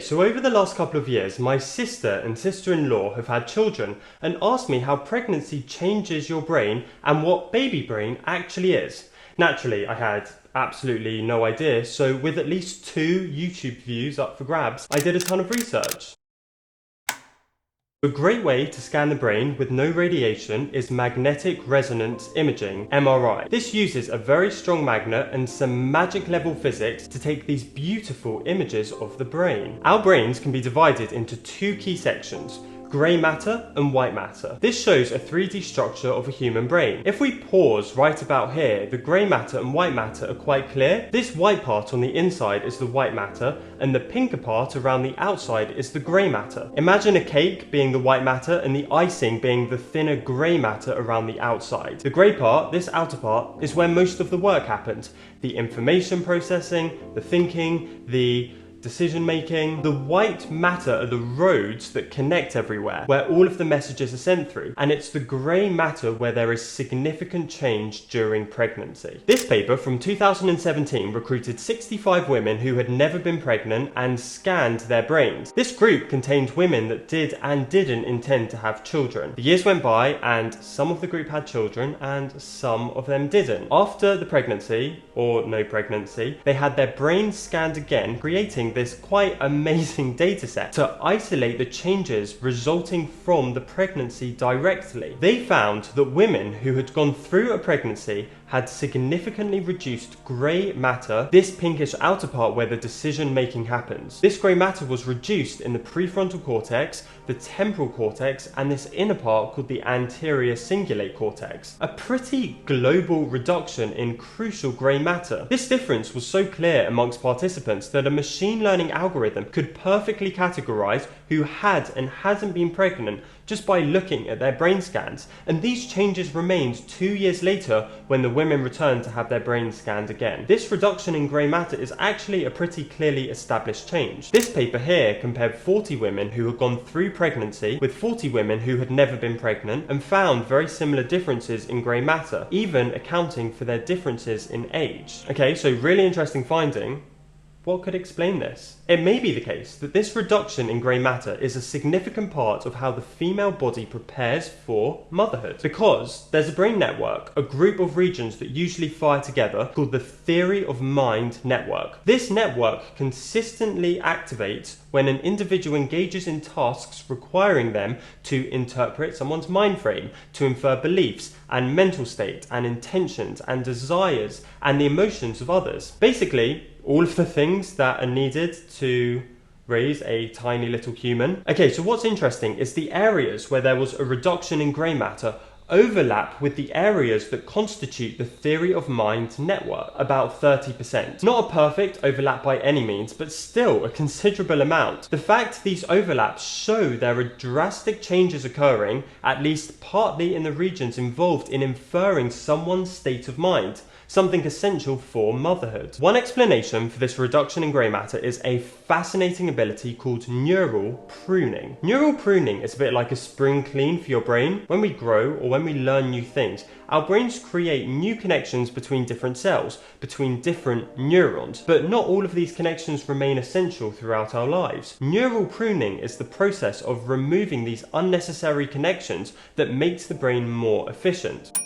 so over the last couple of years, my sister and sister-in-law have had children and asked me how pregnancy changes your brain and what baby brain actually is. Naturally, I had absolutely no idea, so with at least 2 YouTube views up for grabs, I did a ton of research. A great way to scan the brain with no radiation is magnetic resonance imaging, MRI. This uses a very strong magnet and some magic level physics to take these beautiful images of the brain. Our brains can be divided into 2 key sections: grey matter and white matter. This shows a 3D structure of a human brain. If we pause right about here, the grey matter and white matter are quite clear. This white part on the inside is the white matter, and the pinker part around the outside is the grey matter. Imagine a cake being the white matter and the icing being the thinner grey matter around the outside. The grey part, this outer part, is where most of the work happens. The information processing, the thinking, the decision making. The white matter are the roads that connect everywhere, where all of the messages are sent through, and it's the grey matter where there is significant change during pregnancy. This paper from 2017 recruited 65 women who had never been pregnant and scanned their brains. This group contained women that did and didn't intend to have children. The years went by and some of the group had children and some of them didn't. After the pregnancy, or no pregnancy, they had their brains scanned again, creating this quite amazing data set to isolate the changes resulting from the pregnancy directly. They found that women who had gone through a pregnancy had significantly reduced grey matter, this pinkish outer part where the decision making happens. This grey matter was reduced in the prefrontal cortex, the temporal cortex, and this inner part called the anterior cingulate cortex. A pretty global reduction in crucial grey matter. This difference was so clear amongst participants that a machine learning algorithm could perfectly categorize who had and hasn't been pregnant just by looking at their brain scans, and these changes remained 2 years later when the women returned to have their brains scanned again. This reduction in grey matter is actually a pretty clearly established change. This paper here compared 40 women who had gone through pregnancy with 40 women who had never been pregnant and found very similar differences in grey matter, even accounting for their differences in age. Okay, so really interesting finding. What could explain this? It may be the case that this reduction in grey matter is a significant part of how the female body prepares for motherhood. Because there's a brain network, a group of regions that usually fire together, called the theory of mind network. This network consistently activates when an individual engages in tasks requiring them to interpret someone's mind frame, to infer beliefs and mental state and intentions and desires and the emotions of others. Basically, all of the things that are needed to raise a tiny little human. Okay, so what's interesting is the areas where there was a reduction in grey matter overlap with the areas that constitute the theory of mind network, about 30%. Not a perfect overlap by any means, but still a considerable amount. The fact these overlaps show there are drastic changes occurring, at least partly in the regions involved in inferring someone's state of mind, something essential for motherhood. One explanation for this reduction in grey matter is a fascinating ability called neural pruning. Neural pruning is a bit like a spring clean for your brain. When we grow or when we learn new things, our brains create new connections between different cells, between different neurons, but not all of these connections remain essential throughout our lives. Neural pruning is the process of removing these unnecessary connections that makes the brain more efficient.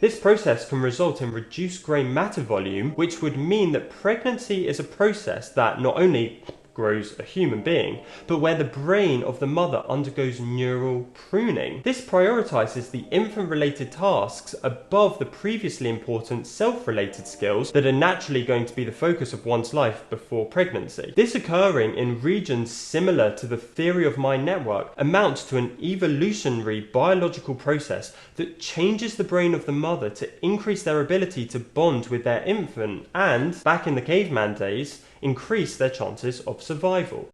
This process can result in reduced grey matter volume, which would mean that pregnancy is a process that not only grows a human being, but where the brain of the mother undergoes neural pruning. This prioritizes the infant-related tasks above the previously important self-related skills that are naturally going to be the focus of one's life before pregnancy. This occurring in regions similar to the theory of mind network amounts to an evolutionary biological process that changes the brain of the mother to increase their ability to bond with their infant and, back in the caveman days, increase their chances of survival.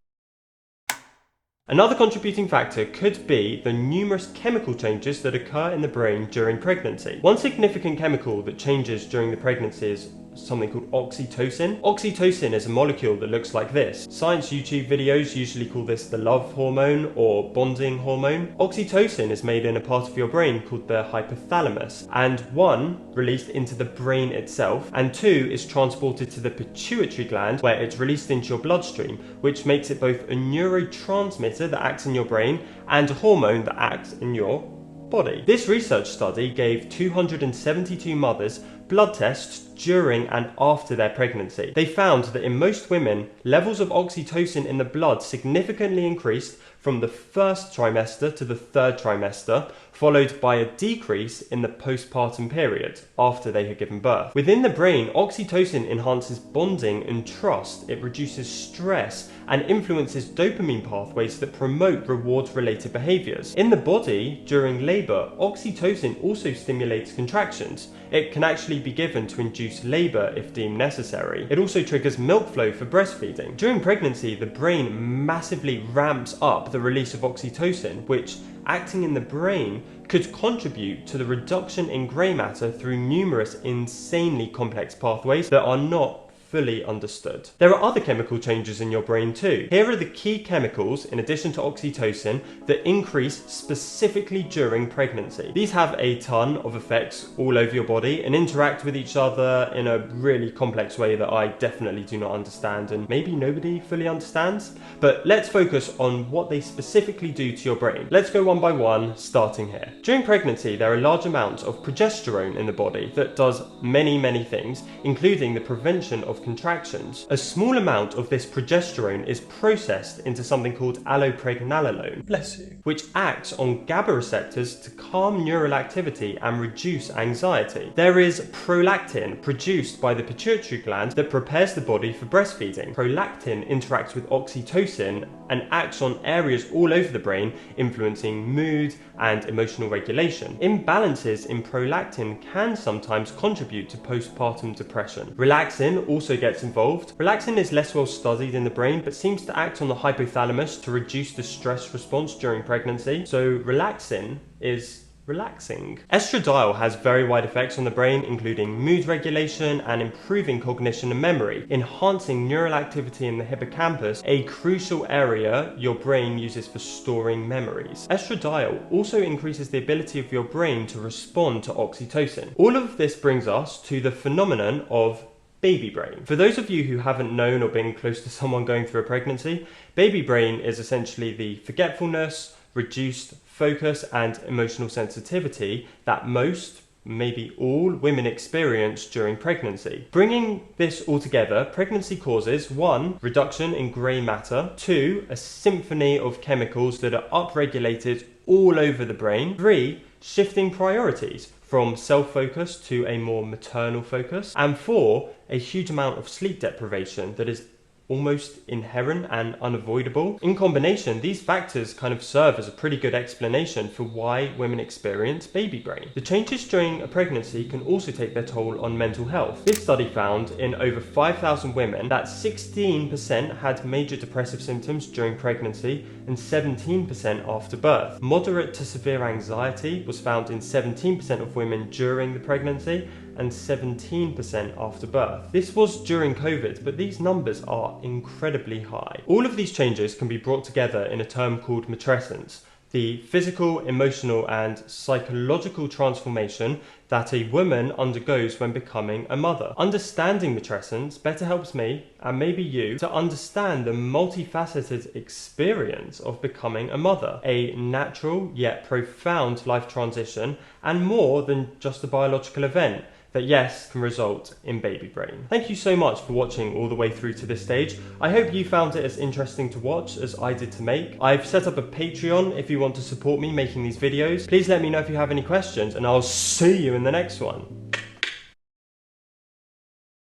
Another contributing factor could be the numerous chemical changes that occur in the brain during pregnancy. One significant chemical that changes during the pregnancy is something called oxytocin. Oxytocin is a molecule that looks like this. Science YouTube videos usually call this the love hormone or bonding hormone. Oxytocin is made in a part of your brain called the hypothalamus, and one, released into the brain itself, and two, is transported to the pituitary gland where it's released into your bloodstream, which makes it both a neurotransmitter that acts in your brain and a hormone that acts in your body. This research study gave 272 mothers blood tests during and after their pregnancy. They found that in most women, levels of oxytocin in the blood significantly increased from the first trimester to the third trimester, followed by a decrease in the postpartum period after they had given birth. Within the brain, oxytocin enhances bonding and trust. It reduces stress and influences dopamine pathways that promote reward-related behaviors. In the body, during labor, oxytocin also stimulates contractions. It can actually be given to induce labor if deemed necessary. It also triggers milk flow for breastfeeding. During pregnancy, the brain massively ramps up the release of oxytocin, which, acting in the brain, could contribute to the reduction in grey matter through numerous insanely complex pathways that are not fully understood. There are other chemical changes in your brain too. Here are the key chemicals, in addition to oxytocin, that increase specifically during pregnancy. These have a ton of effects all over your body and interact with each other in a really complex way that I definitely do not understand, and maybe nobody fully understands. But let's focus on what they specifically do to your brain. Let's go one by one, starting here. During pregnancy, there are large amounts of progesterone in the body that does many things, including the prevention of contractions. A small amount of this progesterone is processed into something called allopregnanolone, bless you, which acts on GABA receptors to calm neural activity and reduce anxiety. There is prolactin produced by the pituitary gland that prepares the body for breastfeeding. Prolactin interacts with oxytocin and acts on areas all over the brain, influencing mood and emotional regulation. Imbalances in prolactin can sometimes contribute to postpartum depression. Relaxin also gets involved. Relaxin is less well studied in the brain, but seems to act on the hypothalamus to reduce the stress response during pregnancy. So relaxin is relaxing. Estradiol has very wide effects on the brain, including mood regulation and improving cognition and memory, enhancing neural activity in the hippocampus, a crucial area your brain uses for storing memories. Estradiol also increases the ability of your brain to respond to oxytocin. All of this brings us to the phenomenon of baby brain. For those of you who haven't known or been close to someone going through a pregnancy, baby brain is essentially the forgetfulness, reduced focus and emotional sensitivity that most, maybe all, women experience during pregnancy. Bringing this all together, pregnancy causes 1. Reduction in grey matter, 2. A symphony of chemicals that are upregulated all over the brain, 3. Shifting priorities from self-focus to a more maternal focus, and 4. A huge amount of sleep deprivation that is almost inherent and unavoidable. In combination, these factors kind of serve as a pretty good explanation for why women experience baby brain. The changes during a pregnancy can also take their toll on mental health. This study found in over 5,000 women that 16% had major depressive symptoms during pregnancy and 17% after birth. Moderate to severe anxiety was found in 17% of women during the pregnancy and 17% after birth. This was during COVID, but these numbers are incredibly high. All of these changes can be brought together in a term called matrescence, the physical, emotional, and psychological transformation that a woman undergoes when becoming a mother. Understanding matrescence better helps me, and maybe you, to understand the multifaceted experience of becoming a mother, a natural yet profound life transition, and more than just a biological event that, yes, can result in baby brain. Thank you so much for watching all the way through to this stage. I hope you found it as interesting to watch as I did to make. I've set up a Patreon if you want to support me making these videos. Please let me know if you have any questions, and I'll see you in the next one.